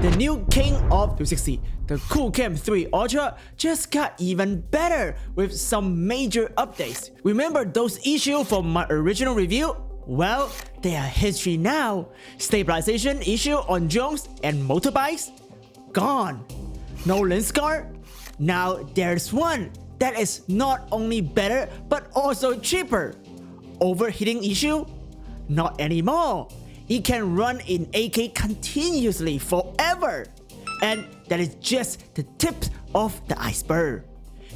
The new king of 360, the Qoocam 3 Ultra, just got even better with some major updates. Remember those issues from my original review? Well, they are history now. Stabilization issue on drones and motorbikes? Gone. No lens guard? Now there's one that is not only better but also cheaper. Overheating issue? Not anymore. It can run in 8K continuously forever. And that is just the tip of the iceberg.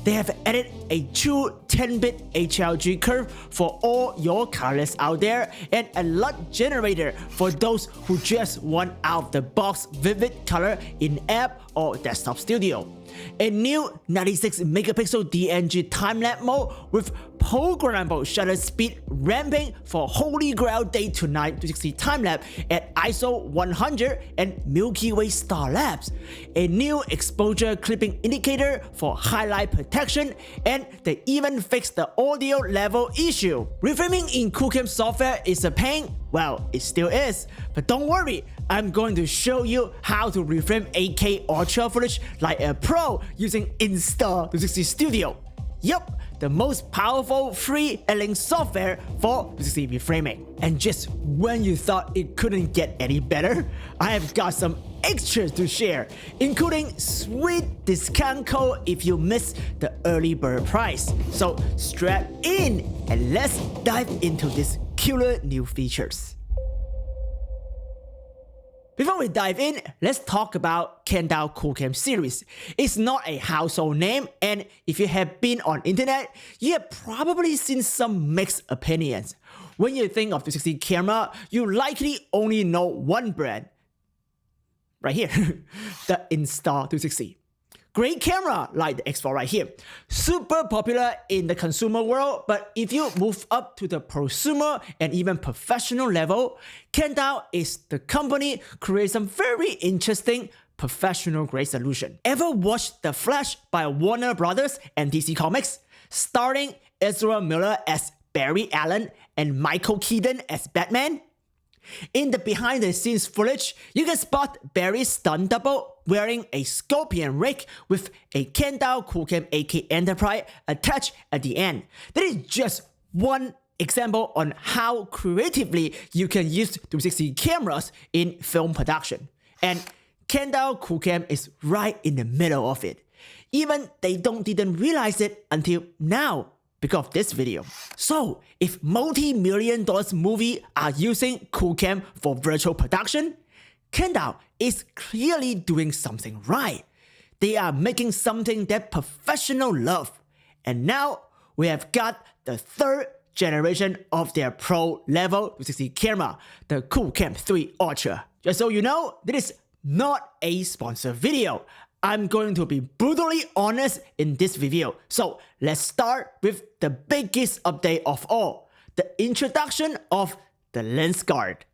They have added a true 10-bit HLG curve for all your colors out there and a LUT generator for those who just want out-of-the-box vivid color in app or desktop studio. A new 96MP DNG Timelapse Mode with programmable shutter speed ramping for Holy Grail Day to Night 360 timelapse at ISO 100 and Milky Way star lapse. A new exposure clipping indicator for highlight protection, and they even fixed the audio level issue. Reframing in Qoocam software is a pain. Well, it still is, but don't worry, I'm going to show you how to reframe 8K Ultra footage like a pro using Insta360 Studio. Yup, the most powerful free editing software for 360 reframing. And just when you thought it couldn't get any better, I have got some extras to share, including sweet discount code if you miss the early bird price. So strap in and let's dive into these killer new features. Before we dive in, let's talk about Kandao Qoocam series. It's not a household name, and if you have been on internet, you have probably seen some mixed opinions. When you think of 360 camera, you likely only know one brand. Right here, the Insta360. Great camera like the X4 right here. Super popular in the consumer world, but if you move up to the prosumer and even professional level, Kandao is the company creating some very interesting professional grade solution. Ever watched The Flash by Warner Brothers and DC Comics? Starring Ezra Miller as Barry Allen and Michael Keaton as Batman? In the behind-the-scenes footage, you can spot Barry's stunt double wearing a scorpion rig with a Kandao Qoocam 8K Enterprise attached at the end. That is just one example on how creatively you can use 360 cameras in film production. And Kandao Qoocam is right in the middle of it. Even they didn't realize it until now, because of this video. So, if multi-million-dollar movies are using Qoocam for virtual production, Kandao is clearly doing something right. They are making something that professionals love. And now, we have got the third generation of their pro-level 360 camera, the Qoocam 3 Ultra. Just so you know, this is not a sponsored video. I'm going to be brutally honest in this video. So let's start with the biggest update of all, the introduction of the lens guard.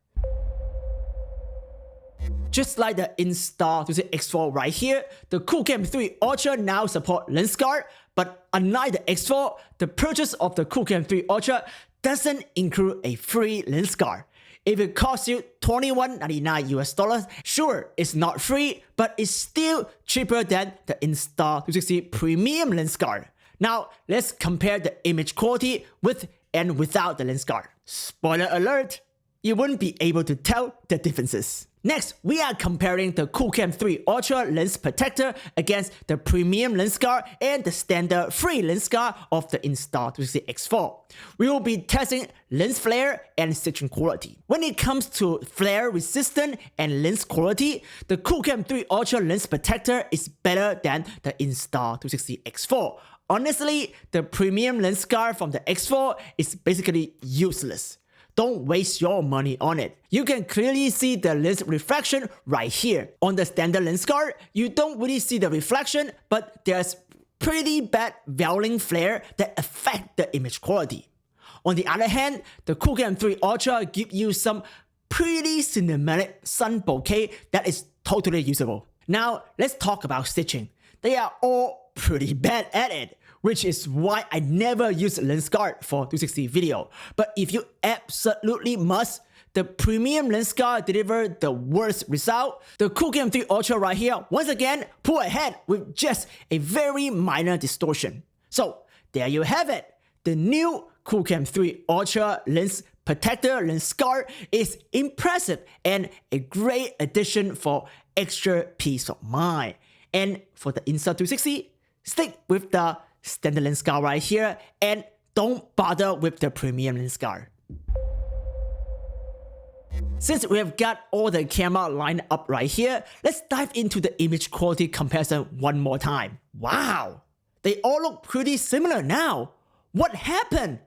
Just like the Insta360 X4 right here, the Qoocam 3 Ultra now support lens guard, but unlike the X4, the purchase of the Qoocam 3 Ultra doesn't include a free lens guard. If it costs you $21.99 US, sure, it's not free, but it's still cheaper than the Insta360 Premium lens guard. Now, let's compare the image quality with and without the lens guard. Spoiler alert, you wouldn't be able to tell the differences. Next, we are comparing the Qoocam 3 Ultra lens protector against the premium lens guard and the standard free lens guard of the Insta360 X4. We will be testing lens flare and stitching quality. When it comes to flare resistance and lens quality, the Qoocam 3 Ultra lens protector is better than the Insta360 X4. Honestly, the premium lens guard from the X4 is basically useless. Don't waste your money on it. You can clearly see the lens reflection right here. On the standard lens guard, you don't really see the reflection, but there's pretty bad veiling flare that affect the image quality. On the other hand, the Qoocam 3 Ultra gives you some pretty cinematic sun bokeh that is totally usable. Now, let's talk about stitching. They are all pretty bad at it. which is why I never use lens guard for 260 video. But if you absolutely must, the premium lens guard delivered the worst result. The Qoocam 3 Ultra right here, once again, pull ahead with just a very minor distortion. So there you have it. The new Qoocam 3 Ultra lens protector lens guard is impressive and a great addition for extra peace of mind. And for the Insta360, stick with the standard lens guard right here and don't bother with the premium lens guard. Since we have got all the camera lined up right here, let's dive into the image quality comparison one more time. Wow, they all look pretty similar now. What happened?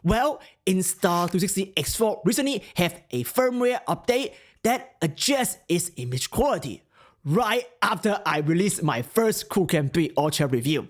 Well, Insta360 X4 recently have a firmware update that adjusts its image quality right after I released my first Qoocam 3 Ultra review.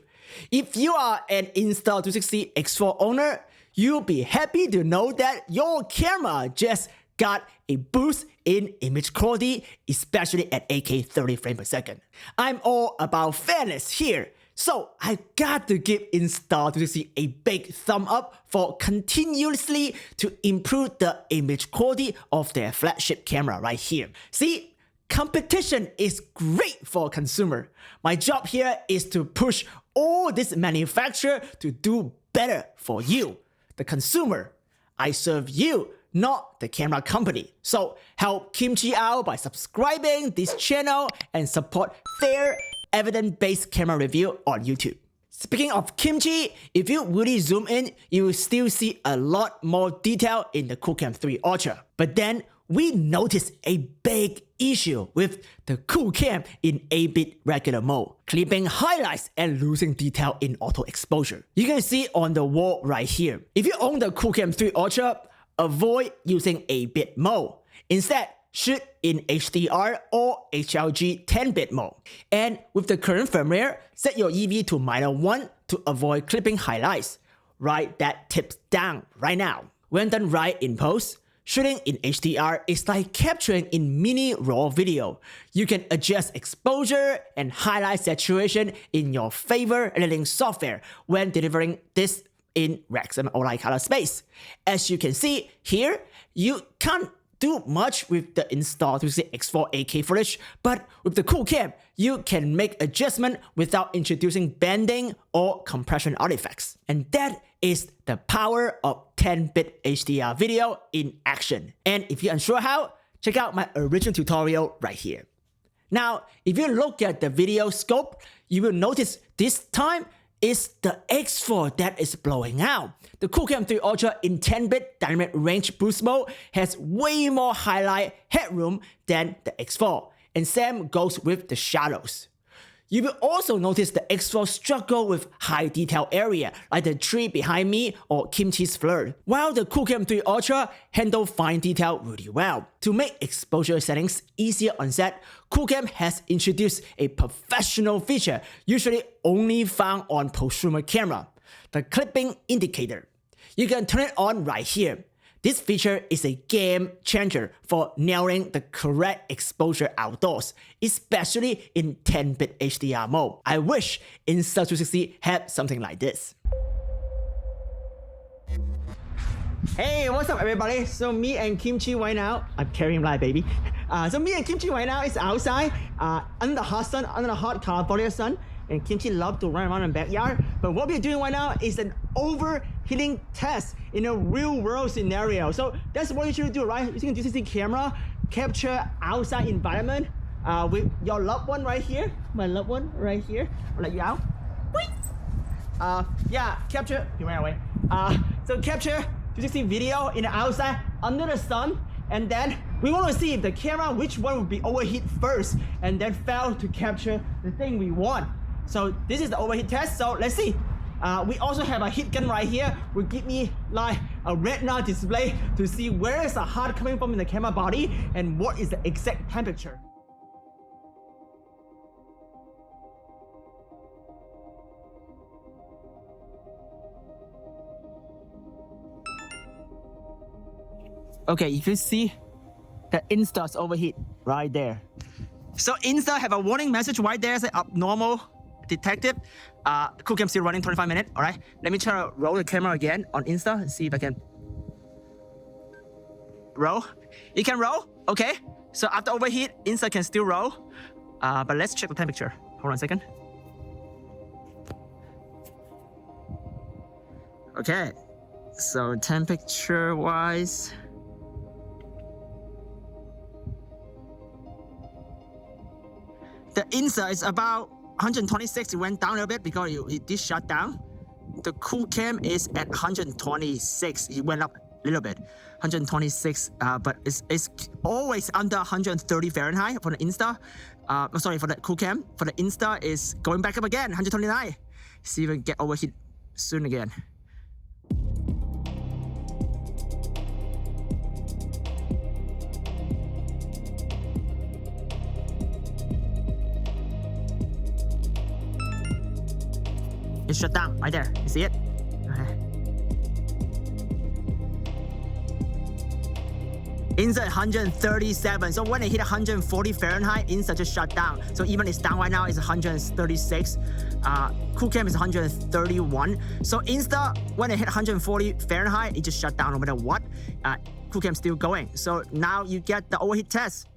If you are an Insta360 X4 owner, you'll be happy to know that your camera just got a boost in image quality, especially at 8K 30 frames per second. I'm all about fairness here, so I got to give Insta360 a big thumb up for continuously to improve the image quality of their flagship camera right here. See, competition is great for a consumer. My job here is to push all this manufacturer to do better for you, the consumer. I serve you, not the camera company. So help Kimchi out by subscribing this channel and support fair, evidence-based camera review on YouTube. Speaking of Kimchi, if you really zoom in, you will still see a lot more detail in the Qoocam 3 Ultra. But then we noticed a big issue with the Qoocam in 8-bit regular mode, clipping highlights and losing detail in auto exposure. You can see on the wall right here. If you own the Qoocam 3 Ultra, avoid using 8-bit mode. Instead, shoot in HDR or HLG 10-bit mode. And with the current firmware, set your EV to -1 to avoid clipping highlights. Write that tips down right now. When done right in post, shooting in HDR is like capturing in mini raw video. You can adjust exposure and highlight saturation in your favorite editing software when delivering this in Reframe or like color space. As you can see here, you can't do much with the Insta360 X4 8K footage, but with the Qoocam, you can make adjustment without introducing bending or compression artifacts. And that is the power of 10-bit HDR video in action. And if you're unsure how, check out my original tutorial right here. Now, if you look at the video scope, you will notice this time is the X4 that is blowing out. The Qoocam 3 Ultra in 10-bit dynamic range boost mode has way more highlight headroom than the X4, and same goes with the shadows. You will also notice the X4 struggle with high detail area, like the tree behind me or Kimchi's flirt, while the Qoocam 3 Ultra handle fine detail really well. To make exposure settings easier on set, Qoocam has introduced a professional feature usually only found on prosumer camera, the clipping indicator. You can turn it on right here. This feature is a game changer for nailing the correct exposure outdoors, especially in 10-bit HDR mode. I wish Insta360 had something like this. Hey, what's up everybody? So me and Kimchi right now, I'm carrying him like a baby. So me and Kimchi right now is outside under the hot sun, under the hot California sun. And Kimchi loves to run around in the backyard. But what we're doing right now is an overheating test in a real world scenario. So that's what you should do, right? Using a 360 camera, capture outside environment with your loved one right here. My loved one right here. I'll let you out. Yeah, capture, he ran away. So capture 360 video in the outside under the sun. And then we want to see if the camera, which one will be overheat first, and then fail to capture the thing we want. So this is the overheat test, so let's see. We also have a heat gun right here, will give me like a retina display to see where is the hot coming from in the camera body and what is the exact temperature. Okay, you can see the Insta's overheat right there. So Insta have a warning message right there, say abnormal detected. Qoocam still running 25 minutes. All right, let me try to roll the camera again on Insta and see if I can roll. It can roll, okay. So after overheat, Insta can still roll. But let's check the temperature. Hold on a second. Okay, so temperature-wise, the Insta is about 126. It went down a little bit because it did shut down. The Qoocam is at 126. It went up a little bit, 126. But it's always under 130 Fahrenheit for the Insta. Sorry, for the Qoocam. For the Insta is going back up again, 129. See if we can get overheat soon again. It's shut down right there. You see it? Okay. Insta 137. So when it hit 140 Fahrenheit, Insta just shut down. So even it's down right now, it's 136. Qoocam is 131. So Insta, when it hit 140 Fahrenheit, it just shut down no matter what. Qoocam still going. So now you get the overheat test.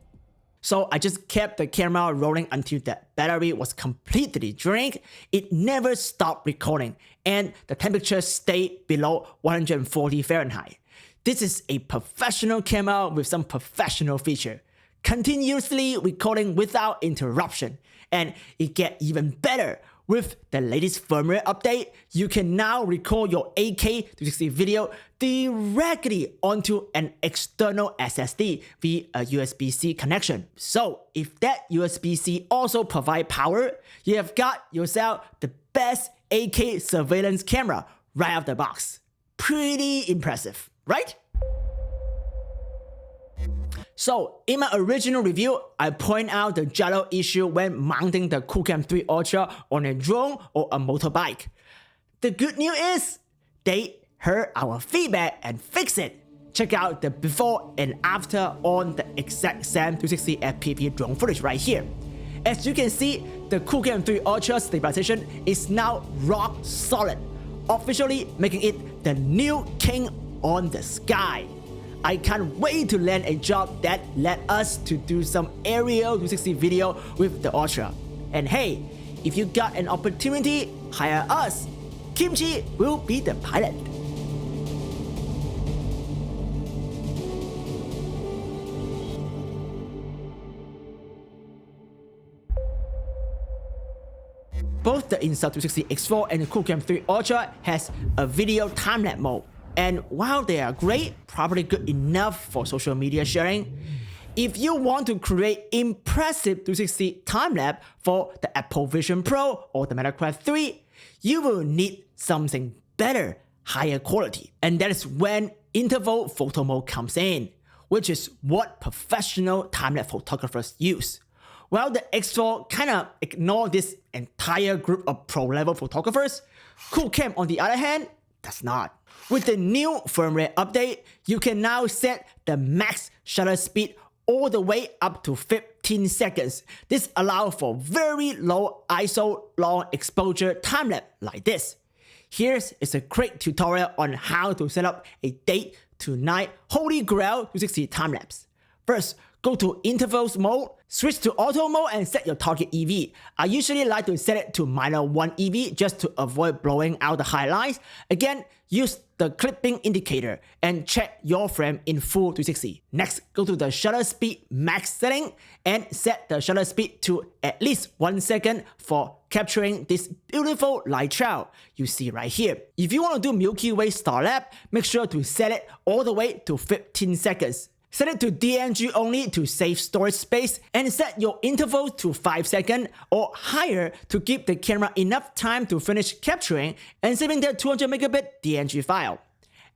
So I just kept the camera rolling until the battery was completely drained. It never stopped recording, and the temperature stayed below 140 Fahrenheit. This is a professional camera with some professional feature. Continuously recording without interruption. And it gets even better. With the latest firmware update, you can now record your 8K 360 video directly onto an external SSD via a USB-C connection. So if that USB-C also provides power, you have got yourself the best 8K surveillance camera right out of the box. Pretty impressive, right? So in my original review, I point out the gyro issue when mounting the Qoocam 3 Ultra on a drone or a motorbike. The good news is, they heard our feedback and fixed it. Check out the before and after on the exact same 360 FPV drone footage right here. As you can see, the Qoocam 3 Ultra stabilization is now rock solid, officially making it the new king on the sky. I can't wait to land a job that led us to do some aerial 360 video with the Ultra. And hey, if you got an opportunity, hire us. Kimchi will be the pilot. Both the Insta360 X4 and the Qoocam 3 Ultra has a video timelapse mode. And while they are great, probably good enough for social media sharing, if you want to create impressive 360 time-lapse for the Apple Vision Pro or the Meta Quest 3, you will need something better, higher quality. And that is when interval photo mode comes in, which is what professional time-lapse photographers use. While the X4 kind of ignore this entire group of pro-level photographers, Qoocam on the other hand, does not. With the new firmware update, you can now set the max shutter speed all the way up to 15 seconds. This allows for very low ISO long exposure time-lapse like this. Here is a quick tutorial on how to set up a day to night holy grail 360 time-lapse. First, go to intervals mode, switch to auto mode and set your target EV. I usually like to set it to -1 EV just to avoid blowing out the highlights. Again, use the clipping indicator and check your frame in full 360. Next, go to the shutter speed max setting and set the shutter speed to at least 1 second for capturing this beautiful light trail you see right here. If you want to do Milky Way star lap, make sure to set it all the way to 15 seconds. Set it to DNG only to save storage space and set your interval to 5 seconds or higher to give the camera enough time to finish capturing and saving their 200 megabit DNG file.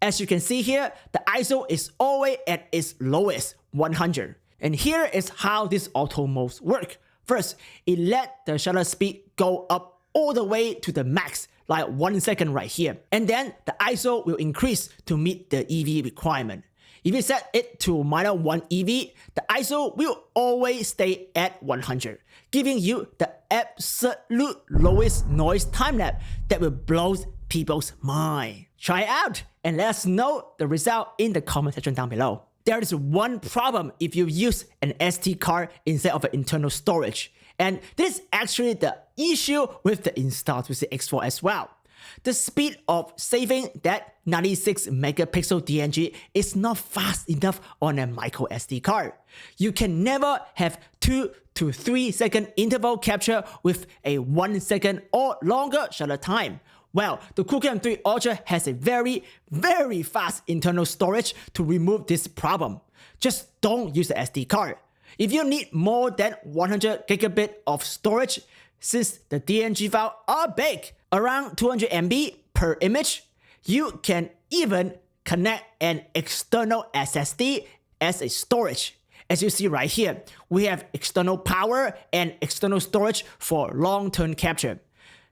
As you can see here, the ISO is always at its lowest, 100. And here is how these auto modes work. First, it let the shutter speed go up all the way to the max, like 1 second right here. And then the ISO will increase to meet the EV requirement. If you set it to -1 EV, the ISO will always stay at 100, giving you the absolute lowest noise timelapse that will blow people's mind. Try it out and let us know the result in the comment section down below. There is one problem if you use an SD card instead of an internal storage, and this is actually the issue with the Insta360 X4 as well. The speed of saving that 96 megapixel DNG is not fast enough on a micro SD card. You can never have 2 to 3 second interval capture with a 1 second or longer shutter time. Well, the Qoocam 3 Ultra has a very fast internal storage to remove this problem. Just don't use the SD card. If you need more than 100 gigabit of storage, since the DNG files are big, around 200 MB per image, you can even connect an external SSD as a storage. As you see right here, we have external power and external storage for long-term capture.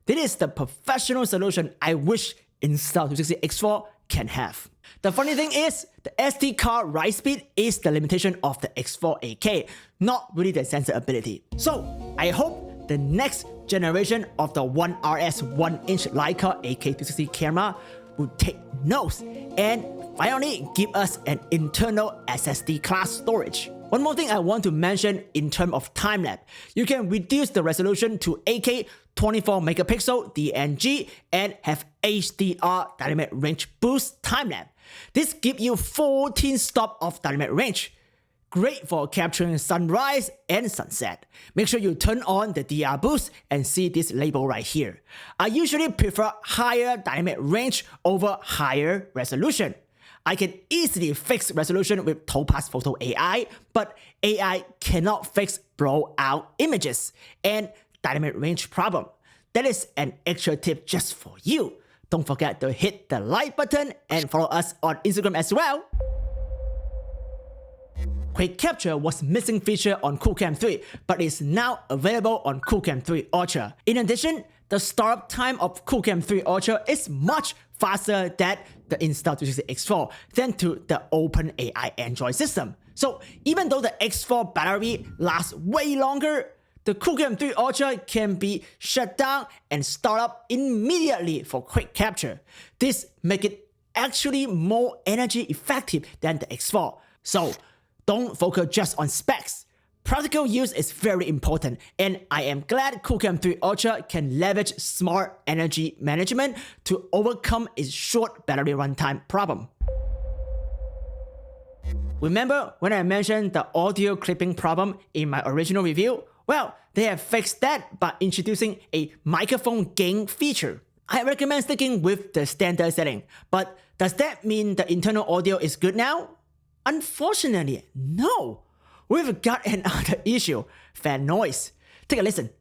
This is the professional solution I wish Insta360 X4 can have. The funny thing is, the SD card write speed is the limitation of the X4 8K, not really the sensor ability. So, I hope the next generation of the 1RS 1-inch Leica 8K 360 camera will take notes and finally give us an internal SSD class storage. One more thing I want to mention in terms of timelapse, you can reduce the resolution to 8K 24 megapixel DNG and have HDR dynamic range boost timelapse. This gives you 14 stops of dynamic range. Great for capturing sunrise and sunset. Make sure you turn on the DR boost and see this label right here. I usually prefer higher dynamic range over higher resolution. I can easily fix resolution with Topaz Photo AI, but AI cannot fix blowout images and dynamic range problem. That is an extra tip just for you. Don't forget to hit the like button and follow us on Instagram as well. Quick capture was missing feature on Qoocam 3, but is now available on Qoocam 3 Ultra. In addition, the startup time of Qoocam 3 Ultra is much faster than the Insta360 X4 than to the OpenAI Android system. So even though the X4 battery lasts way longer, the Qoocam 3 Ultra can be shut down and start up immediately for quick capture. This makes it actually more energy effective than the X4. So don't focus just on specs. Practical use is very important, and I am glad Qoocam 3 Ultra can leverage smart energy management to overcome its short battery runtime problem. Remember when I mentioned the audio clipping problem in my original review? Well, they have fixed that by introducing a microphone gain feature. I recommend sticking with the standard setting, but does that mean the internal audio is good now? Unfortunately, no. We've got another issue, fan noise. Take a listen.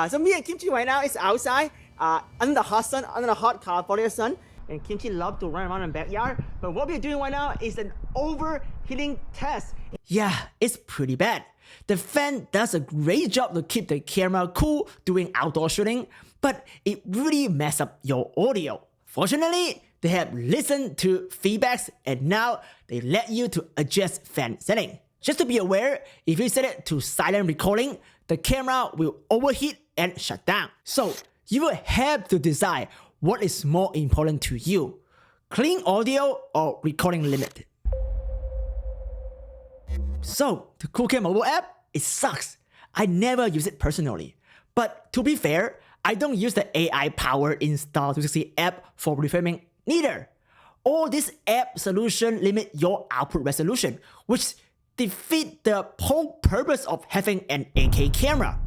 So me and Kimchi right now is outside, under the hot sun, under the hot California sun, and Kimchi loves to run around in the backyard. But what we're doing right now is an overheating test. Yeah, it's pretty bad. The fan does a great job to keep the camera cool during outdoor shooting, but it really messes up your audio. Fortunately, they have listened to feedbacks and now they let you to adjust fan setting. Just to be aware, if you set it to silent recording, the camera will overheat and shut down. So you will have to decide what is more important to you, clean audio or recording limit. So the Qoocam mobile app, it sucks. I never use it personally. But to be fair, I don't use the AI-powered Insta360 app for reframing neither. All this app solution limit your output resolution, which defeat the whole purpose of having an 8K camera.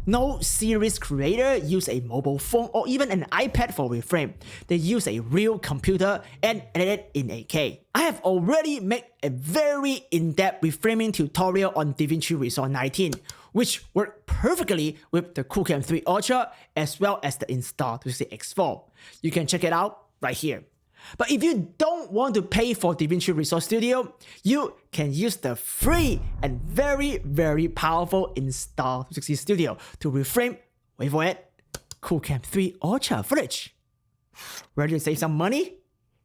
No series creator use a mobile phone or even an iPad for reframe. They use a real computer and edit it in 8K. I have already made a very in-depth reframing tutorial on DaVinci Resolve 19, which worked perfectly with the Qoocam 3 Ultra as well as the Insta360 X4. You can check it out right here. But if you don't want to pay for DaVinci Resolve Studio, you can use the free and very powerful Insta360 Studio to reframe, wait for it, Qoocam 3 Ultra footage. Ready to save some money?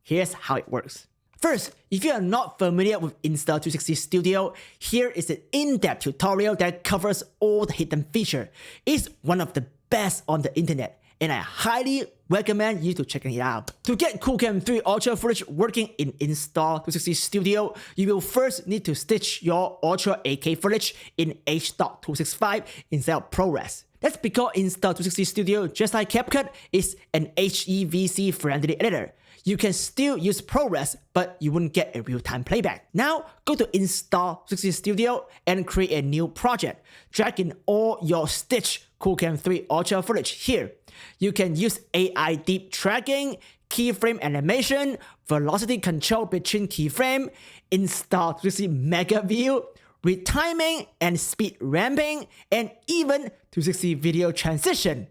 Here's how it works. First, if you are not familiar with Insta360 Studio, here is an in-depth tutorial that covers all the hidden features. It's one of the best on the internet, and I highly recommend you to check it out. To get Qoocam 3 Ultra footage working in Insta360 Studio, you will first need to stitch your Ultra 8K footage in H.265 instead of ProRes. That's because Insta360 Studio, just like CapCut, is an HEVC friendly editor. You can still use ProRes, but you wouldn't get a real-time playback. Now, go to Insta360 Studio and create a new project. Drag in all your stitched Qoocam 3 Ultra footage here. You can use AI deep tracking, keyframe animation, velocity control between keyframe, Insta360 Mega View, retiming and speed ramping, and even 360 video transition.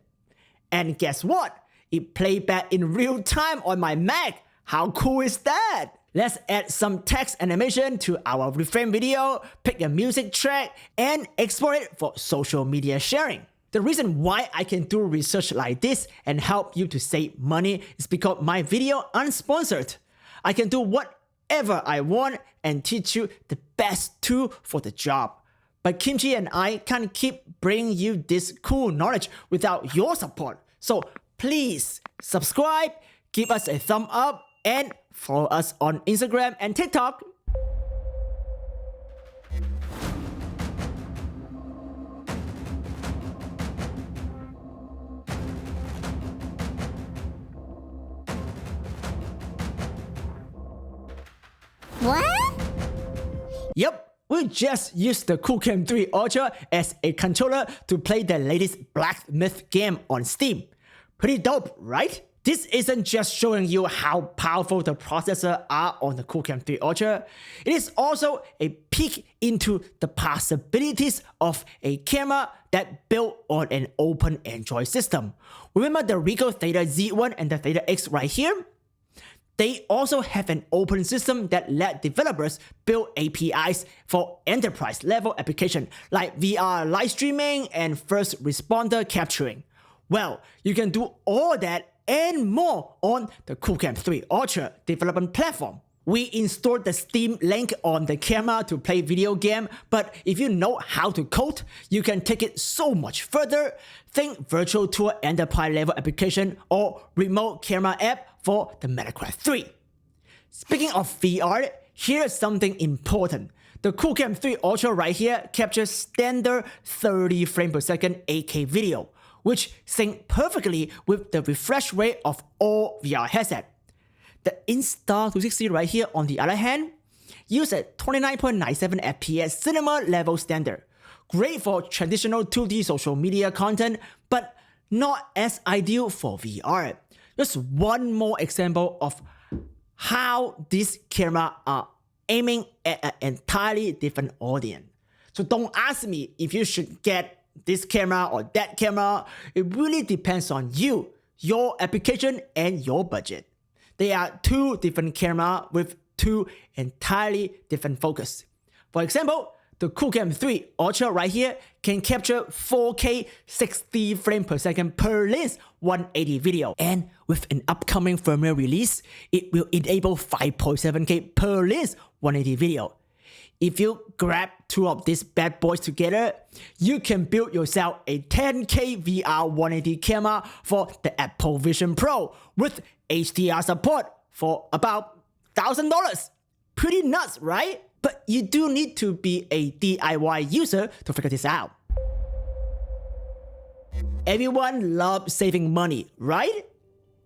And guess what? It played back in real time on my Mac. How cool is that? Let's add some text animation to our Reframe video, pick a music track, and export it for social media sharing. The reason why I can do research like this and help you to save money is because my video unsponsored. I can do whatever I want and teach you the best tool for the job. But Kimchi and I can't keep bringing you this cool knowledge without your support. So please subscribe, give us a thumb up, and follow us on Instagram and TikTok. What? Yep, we just used the Qoocam 3 Ultra as a controller to play the latest Black Myth game on Steam. Pretty dope, right? This isn't just showing you how powerful the processors are on the Qoocam 3 Ultra. It is also a peek into the possibilities of a camera that built on an open Android system. Remember the Ricoh Theta Z1 and the Theta X right here? They also have an open system that let developers build APIs for enterprise-level applications like VR live streaming and first responder capturing. Well, you can do all that and more on the Qoocam 3 Ultra development platform. We installed the Steam Link on the camera to play video game, but if you know how to code, you can take it so much further. Think virtual tour enterprise level application or remote camera app for the MetaQuest 3. Speaking of VR, here's something important. The Qoocam 3 Ultra right here captures standard 30 frames per second 8K video, which sync perfectly with the refresh rate of all VR headsets. The Insta360 right here, on the other hand, use a 29.97 FPS cinema level standard. Great for traditional 2D social media content, but not as ideal for VR. Just one more example of how these cameras are aiming at an entirely different audience. So don't ask me if you should get this camera or that camera. It really depends on you, your application, and your budget. They are two different cameras with two entirely different focus. For example, the Qoocam 3 Ultra right here can capture 4K 60 frames per second per lens 180 video. And with an upcoming firmware release, it will enable 5.7K per lens 180 video. If you grab two of these bad boys together, you can build yourself a 10K VR 180 camera for the Apple Vision Pro with HDR support for about $1,000. Pretty nuts, right? But you do need to be a DIY user to figure this out. Everyone loves saving money, right?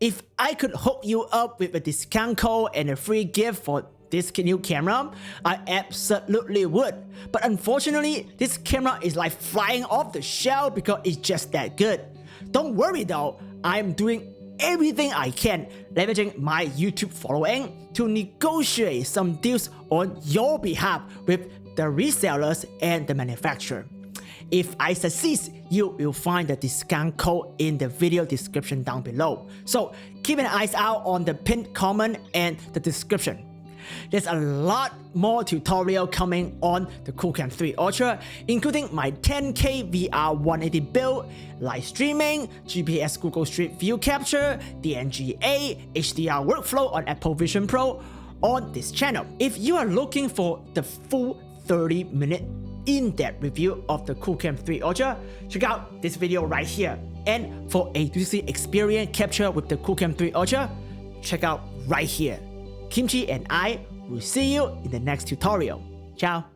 If I could hook you up with a discount code and a free gift for this new camera, I absolutely would. But unfortunately, this camera is like flying off the shelf because it's just that good. Don't worry though, I'm doing everything I can, leveraging my YouTube following to negotiate some deals on your behalf with the resellers and the manufacturer. If I succeed, you will find the discount code in the video description down below. So keep an eye out on the pinned comment and the description. There's a lot more tutorial coming on the Qoocam 3 Ultra, including my 10K VR 180 build, live streaming, GPS Google Street View capture, DNG HDR Workflow on Apple Vision Pro, on this channel. If you are looking for the full 30-minute in-depth review of the Qoocam 3 Ultra, check out this video right here. And for a 360 experience capture with the Qoocam 3 Ultra, check out right here. Kimchi and I will see you in the next tutorial. Ciao!